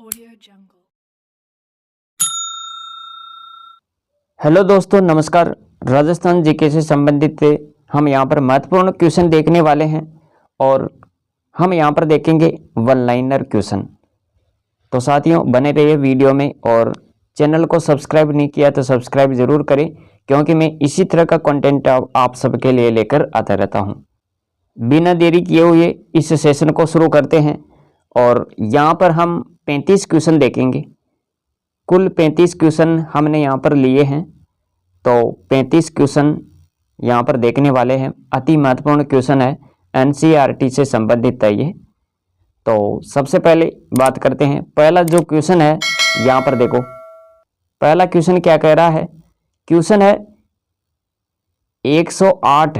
Audio Jungle। Hello दोस्तों, नमस्कार। Rajasthan GK से संबंधित हम यहाँ पर महत्वपूर्ण क्वेश्चन देखने वाले हैं और हम यहाँ पर देखेंगे वन लाइनर क्वेश्चन। तो साथियों, बने रहिए वीडियो में और चैनल को सब्सक्राइब नहीं किया तो सब्सक्राइब जरूर करें, क्योंकि मैं इसी तरह का कंटेंट आप सबके लिए लेकर आता रहता हूँ। बिना देरी किए हुए इस सेशन को शुरू करते हैं और यहाँ पर हम 35 क्वेश्चन देखेंगे। कुल 35 क्वेश्चन हमने यहाँ पर लिए हैं, तो 35 क्वेश्चन यहाँ पर देखने वाले हैं। अति महत्वपूर्ण क्वेश्चन है, एनसीईआरटी से संबंधित है ये। तो सबसे पहले बात करते हैं। पहला जो क्वेश्चन है यहाँ पर देखो, पहला क्वेश्चन क्या कह रहा है। क्वेश्चन है 108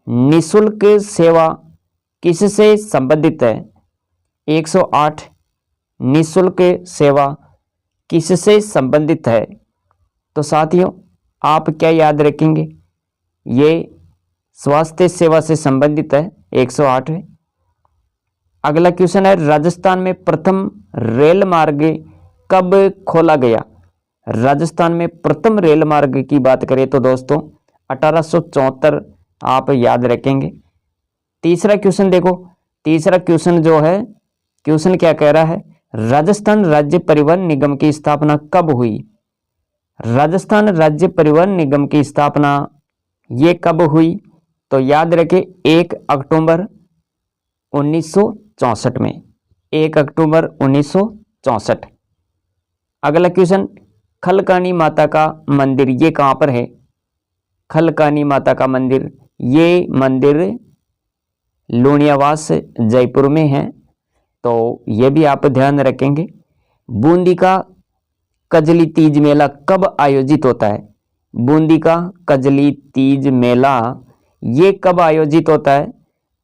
निःशुल्क सेवा किससे संबंधित है। 108 निःशुल्क सेवा किससे संबंधित है। तो साथियों, आप क्या याद रखेंगे, ये स्वास्थ्य सेवा से संबंधित है 108 है। अगला क्वेश्चन है, राजस्थान में प्रथम रेल मार्ग कब खोला गया। राजस्थान में प्रथम रेल मार्ग की बात करें तो दोस्तों 1874 आप याद रखेंगे। तीसरा क्वेश्चन देखो, तीसरा क्वेश्चन जो है, क्वेश्चन क्या कह रहा है, राजस्थान राज्य परिवहन निगम की स्थापना कब हुई। राजस्थान राज्य परिवहन निगम की स्थापना ये कब हुई, तो याद रखें 1 अक्टूबर 1964 में, 1 अक्टूबर 1964। अगला क्वेश्चन, खलकानी माता का मंदिर ये कहाँ पर है। खलकानी माता का मंदिर, ये मंदिर लूणियावास जयपुर में है, तो ये भी आप ध्यान रखेंगे। बूंदी का कजली तीज मेला कब आयोजित होता है। बूंदी का कजली तीज मेला ये कब आयोजित होता है,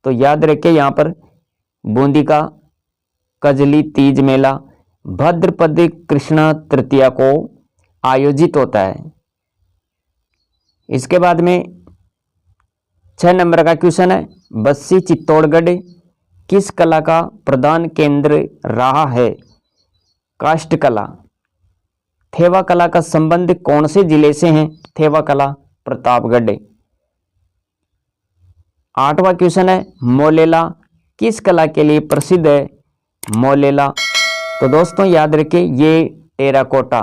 तो याद रखें यहाँ पर बूंदी का कजली तीज मेला भाद्रपद कृष्ण तृतीया को आयोजित होता है। इसके बाद में 6 नंबर का क्वेश्चन है, बस्सी चित्तौड़गढ़ किस कला का प्रधान केंद्र रहा है। काष्ठ कला। थेवा कला का संबंध कौन से जिले से है। थेवा कला प्रतापगढ़। 8वां क्वेश्चन है, मोलेला किस कला के लिए प्रसिद्ध है। मोलेला, तो दोस्तों याद रखें ये टेराकोटा,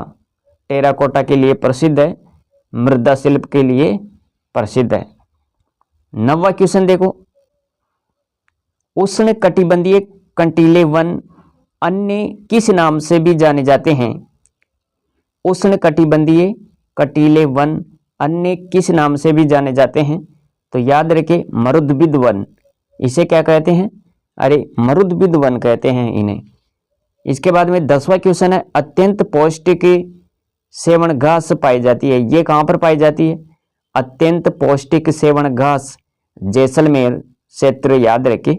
टेराकोटा के लिए प्रसिद्ध है, मृदा शिल्प के लिए प्रसिद्ध है। 9वां क्वेश्चन देखो, उष्ण कटिबंधीय कंटीले वन अन्य किस नाम से भी जाने जाते हैं। उष्ण कटिबंधीय कंटीले वन अन्य किस नाम से भी जाने जाते हैं, तो याद रखें मरुद्भिद वन। इसे क्या कहते हैं, अरे मरुद्भिद वन कहते हैं इन्हें। इसके बाद में 10वां क्वेश्चन है, अत्यंत पौष्टिक सेवण घास पाई जाती है, ये कहाँ पर पाई जाती है। अत्यंत पौष्टिक सेवण घास जैसलमेर क्षेत्र, याद रखें।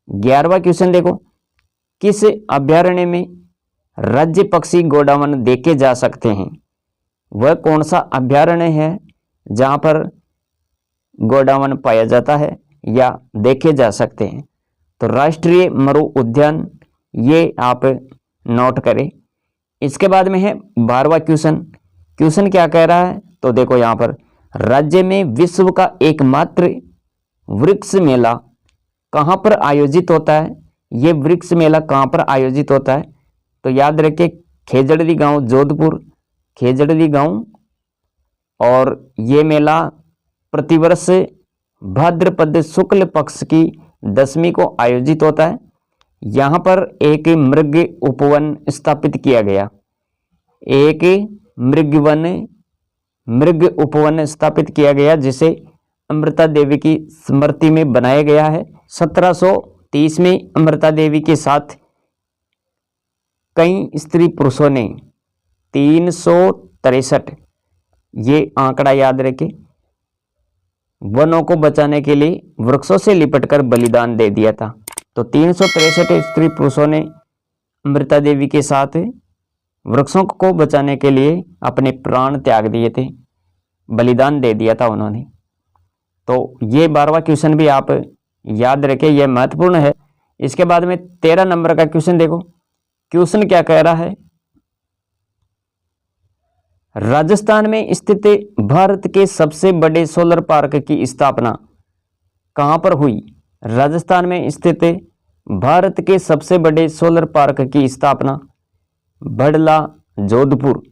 11वां क्वेश्चन देखो, किस अभ्यारण्य में राज्य पक्षी गोडावन देखे जा सकते हैं। वह कौन सा अभ्यारण्य है जहाँ पर गोडावन पाया जाता है या देखे जा सकते हैं, तो राष्ट्रीय मरु उद्यान, ये आप नोट करें। इसके बाद में है 12वां क्वेश्चन। क्वेश्चन क्या कह रहा है, तो देखो यहाँ पर, राज्य में विश्व का एकमात्र वृक्ष मेला कहाँ पर आयोजित होता है। ये वृक्ष मेला कहाँ पर आयोजित होता है, तो याद रखिए खेजड़ली गांव जोधपुर, खेजड़ली गांव। और ये मेला प्रतिवर्ष भाद्रपद शुक्ल पक्ष की 10वीं को आयोजित होता है। यहाँ पर एक मृग उपवन स्थापित किया गया, एक मृग उपवन स्थापित किया गया, जिसे अमृता देवी की स्मृति में बनाया गया है। 1730 में अमृता देवी के साथ कई स्त्री पुरुषों ने 363, ये आंकड़ा याद रखें, वनों को बचाने के लिए वृक्षों से लिपटकर बलिदान दे दिया था। तो 363 स्त्री पुरुषों ने अमृता देवी के साथ वृक्षों को बचाने के लिए अपने प्राण त्याग दिए थे, बलिदान दे दिया था उन्होंने। तो ये 12वां क्वेश्चन भी आप याद रखें, यह महत्वपूर्ण है। इसके बाद में 13 नंबर का क्वेश्चन देखो, क्वेश्चन क्या कह रहा है, राजस्थान में स्थित भारत के सबसे बड़े सोलर पार्क की स्थापना कहां पर हुई। राजस्थान में स्थित भारत के सबसे बड़े सोलर पार्क की स्थापना भड़ला, जोधपुर।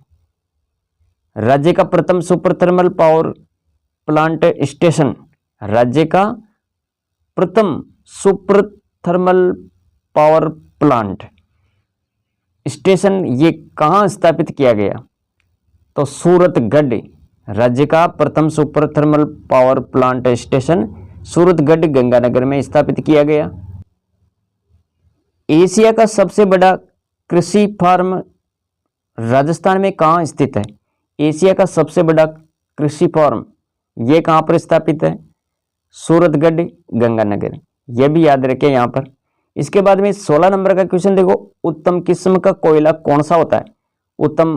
राज्य का प्रथम super thermal power plant station, राज्य का प्रथम super thermal power plant station ये कहाँ स्थापित किया गया, तो सूरतगढ़। राज्य का प्रथम super thermal power plant station Suratgarh Ganganagar में स्थापित किया गया। एशिया का सबसे बड़ा कृषि फार्म राजस्थान में कहाँ स्थित है। एशिया का सबसे बड़ा कृषि फार्म ये कहाँ पर स्थापित है, सूरतगढ़ गंगानगर। यह भी याद रखें यहाँ पर। इसके बाद में 16 नंबर का क्वेश्चन देखो, उत्तम किस्म का कोयला कौन सा होता है। उत्तम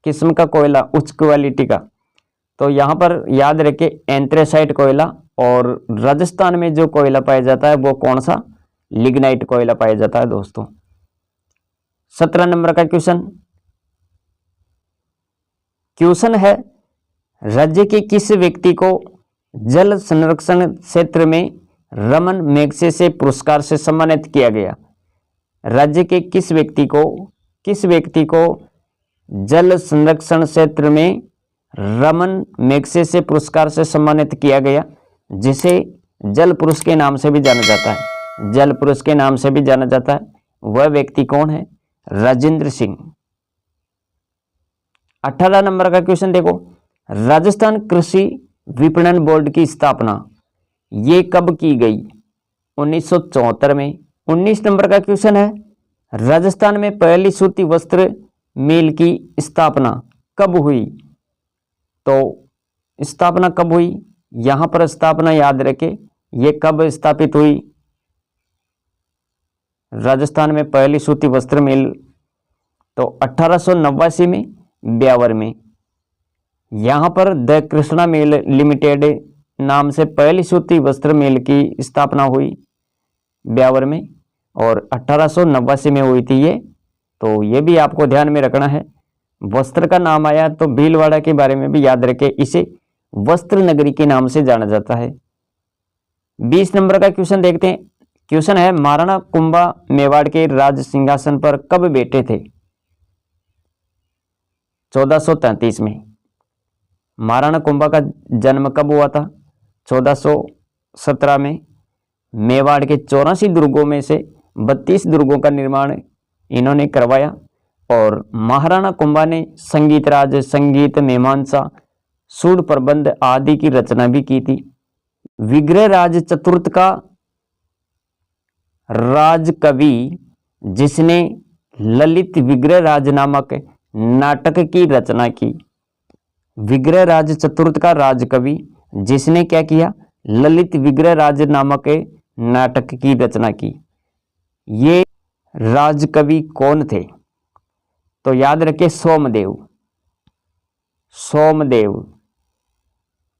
किस्म का कोयला उच्च क्वालिटी का, तो यहाँ पर याद रखें एंथ्रेसाइट कोयला। और राजस्थान में जो कोयला पाया जाता है वो कौन सा, लिग्नाइट कोयला पाया जाता है दोस्तों। 17 नंबर का क्वेश्चन है, राज्य के किस व्यक्ति को जल संरक्षण क्षेत्र में रमन मैगसेसे पुरस्कार से सम्मानित किया गया। राज्य के किस व्यक्ति को जल संरक्षण क्षेत्र में रमन मैगसेसे पुरस्कार से सम्मानित किया गया, जिसे जल पुरुष के नाम से भी जाना जाता है। जल पुरुष के नाम से भी जाना जाता है। वह व्यक्ति कौन है, राजेंद्र सिंह। 18 नंबर का क्वेश्चन देखो, राजस्थान कृषि विपणन बोर्ड की स्थापना ये कब की गई, 1974 में। 19 नंबर का क्वेश्चन है, राजस्थान में पहली सूती वस्त्र मिल की स्थापना कब हुई, तो स्थापना कब हुई, यहां पर स्थापना याद रखें ये कब स्थापित हुई। राजस्थान में पहली सूती वस्त्र मिल तो 1889 में ब्यावर में। यहां पर द कृष्णा मिल लिमिटेड नाम से पहली सूती वस्त्र मिल की स्थापना हुई ब्यावर में, और 1889 में हुई थी ये। तो ये भी आपको ध्यान में रखना है। वस्त्र का नाम आया तो भीलवाड़ा के बारे में भी याद रखें, इसे वस्त्र नगरी के नाम से जाना जाता है। 20 नंबर का क्वेश्चन देखते हैं। क्वेश्चन है, महाराणा कुंभा मेवाड़ के राज सिंहासन पर कब बैठे थे, 1433 में। महाराणा कुंभा का जन्म कब हुआ था, 1417 में। मेवाड़ के 84 दुर्गों में से 32 दुर्गों का निर्माण इन्होंने करवाया। और महाराणा कुंभा ने संगीत राज, संगीत मीमांसा, सूर प्रबंध आदि की रचना भी की थी। विग्रह राज चतुर्थ का राजकवि जिसने ललित विग्रह राज नामक नाटक की रचना की। विग्रह राज चतुर्थ का राजकवि जिसने क्या किया, ललित विग्रह राज नामक नाटक की रचना की। ये राजकवि कौन थे, तो याद रखें सोमदेव।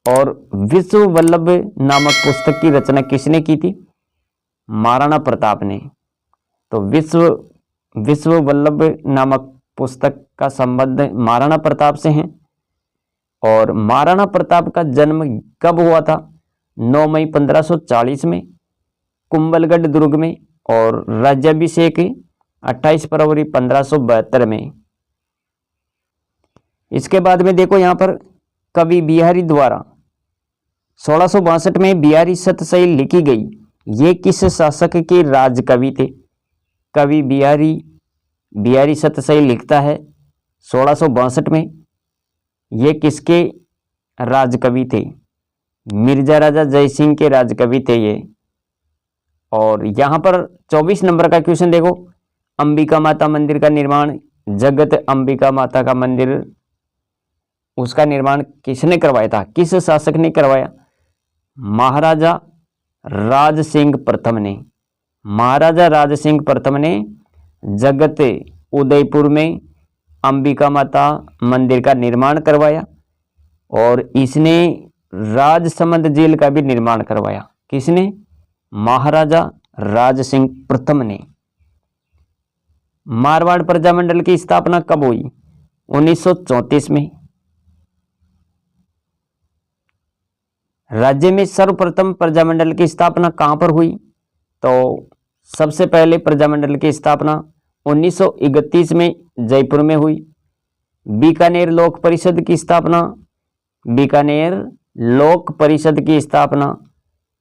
और विश्व वल्लभ नामक पुस्तक की रचना किसने की थी, महाराणा प्रताप ने। तो विश्व वल्लभ नामक पुस्तक का संबंध महाराणा प्रताप से है। और महाराणा प्रताप का जन्म कब हुआ था, 9 मई 1540 में कुंभलगढ़ दुर्ग में। और राज्याभिषेक 28 फरवरी 1572 में। इसके बाद में देखो यहाँ पर कवि बिहारी द्वारा 1662 में बिहारी सतसई लिखी गई, ये किस शासक के राजकवि थे। कवि बिहारी सतसई लिखता है 1662 में, ये किसके राजकवि थे, मिर्जा राजा जयसिंह के राजकवि थे ये। और यहाँ पर 24 नंबर का क्वेश्चन देखो, अंबिका माता मंदिर का निर्माण, जगत अंबिका माता का मंदिर, उसका निर्माण किसने करवाया था, किस शासक ने करवाया, महाराजा राज सिंह प्रथम ने। महाराजा राज सिंह प्रथम ने जगत उदयपुर में अंबिका माता मंदिर का निर्माण करवाया। और इसने राजसमंद जेल का भी निर्माण करवाया। किसने, महाराजा राज सिंह प्रथम ने। मारवाड़ प्रजामंडल की स्थापना कब हुई? 1934 में। राज्य में सर्वप्रथम प्रजामंडल की स्थापना कहां पर हुई? तो सबसे पहले प्रजामंडल की स्थापना 1931 में जयपुर में हुई। बीकानेर लोक परिषद की स्थापना, बीकानेर लोक परिषद की स्थापना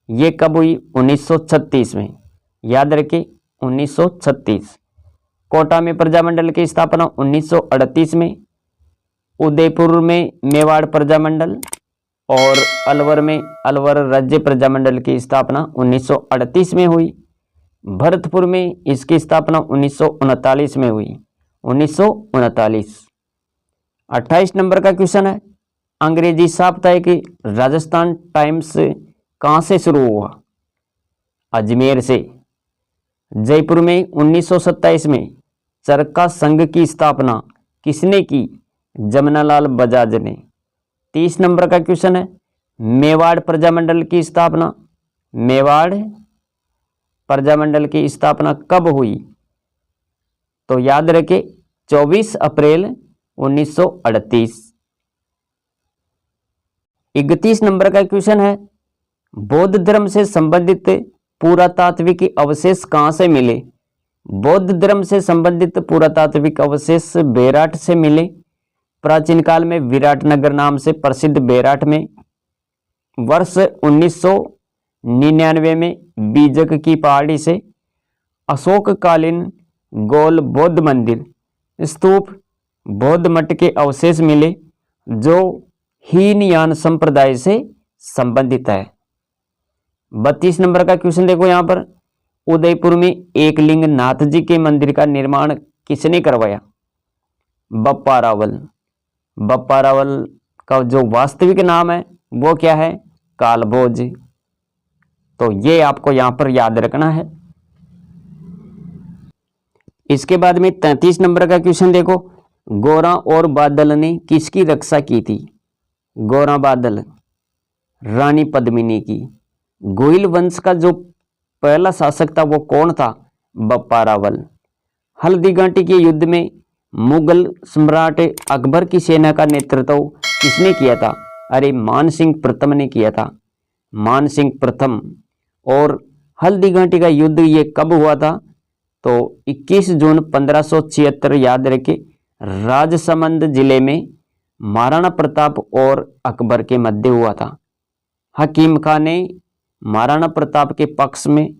ये कब हुई? 1936 में। याद रखें 1936। कोटा में प्रजामंडल की स्थापना 1938 में। उदयपुर में मेवाड़ प्रजामंडल और अलवर में अलवर राज्य प्रजामंडल की स्थापना 1938 में हुई। भरतपुर में इसकी स्थापना 1939 में हुई। 1939। 28 नंबर का क्वेश्चन है, अंग्रेजी साप्ताहिक राजस्थान टाइम्स कहां से शुरू हुआ? अजमेर से। जयपुर में 1927 में चरखा संघ की स्थापना किसने की? जमनालाल बजाज ने। 30 नंबर का क्वेश्चन है, मेवाड़ प्रजामंडल की स्थापना, मेवाड़ प्रजामंडल की स्थापना कब हुई? तो याद रखें 24 अप्रैल 1938। 31 नंबर का क्वेश्चन है, बौद्ध धर्म से संबंधित पुरातात्विक अवशेष कहां से मिले? बौद्ध धर्म से संबंधित पुरातात्विक अवशेष बेराट से मिले। प्राचीन काल में विराटनगर नाम से प्रसिद्ध बेराट में वर्ष 1999 में बीजक की पहाड़ी से अशोककालीन गोल बौद्ध मंदिर, स्तूप, बौद्ध मठ के अवशेष मिले जो हीनयान संप्रदाय से संबंधित है। 32 नंबर का क्वेश्चन देखो यहाँ पर, उदयपुर में एकलिंग नाथ जी के मंदिर का निर्माण किसने करवाया? बप्पा रावल। बप्पा रावल का जो वास्तविक नाम है वो क्या है? कालभोज। तो ये आपको यहां पर याद रखना है। इसके बाद में 33 नंबर का क्वेश्चन देखो, गोरा और बादल ने किसकी रक्षा की थी? गोरा बादल रानी पद्मिनी की। गोइल वंश का जो पहला शासक था वो कौन था? बप्पा रावल। हल्दी घाटी के युद्ध में मुगल सम्राट अकबर की सेना का नेतृत्व किसने किया था? अरे मान सिंह प्रथम ने किया था, मान सिंह प्रथम। और हल्दी घाटी का युद्ध ये कब हुआ था? तो 21 जून 1576, याद रखें, राजसमंद जिले में महाराणा प्रताप और अकबर के मध्य हुआ था। हकीम खान ने महाराणा प्रताप के पक्ष में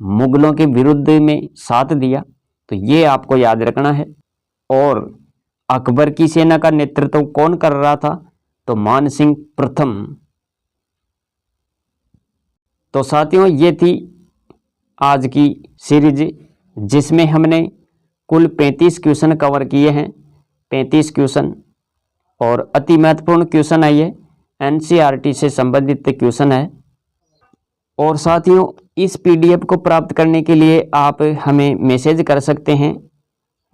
मुगलों के विरुद्ध में साथ दिया, तो ये आपको याद रखना है। और अकबर की सेना का नेतृत्व कौन कर रहा था? तो मान सिंह प्रथम। तो साथियों ये थी आज की सीरीज जिसमें हमने कुल 35 क्वेश्चन कवर किए हैं। 35 क्वेश्चन और अति महत्वपूर्ण क्वेश्चन है, ये एनसीईआरटी से संबंधित क्वेश्चन है। और साथियों इस पीडीएफ को प्राप्त करने के लिए आप हमें मैसेज कर सकते हैं,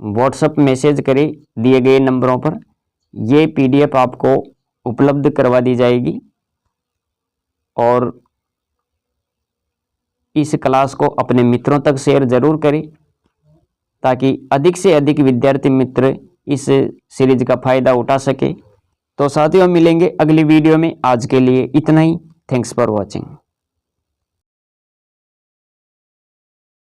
व्हाट्सएप मैसेज करें दिए गए नंबरों पर। ये पीडीएफ आपको उपलब्ध करवा दी जाएगी। और इस क्लास को अपने मित्रों तक शेयर जरूर करें ताकि अधिक से अधिक विद्यार्थी मित्र इस सीरीज का फायदा उठा सके। तो साथियों मिलेंगे अगली वीडियो में, आज के लिए इतना ही। Thanks for watching.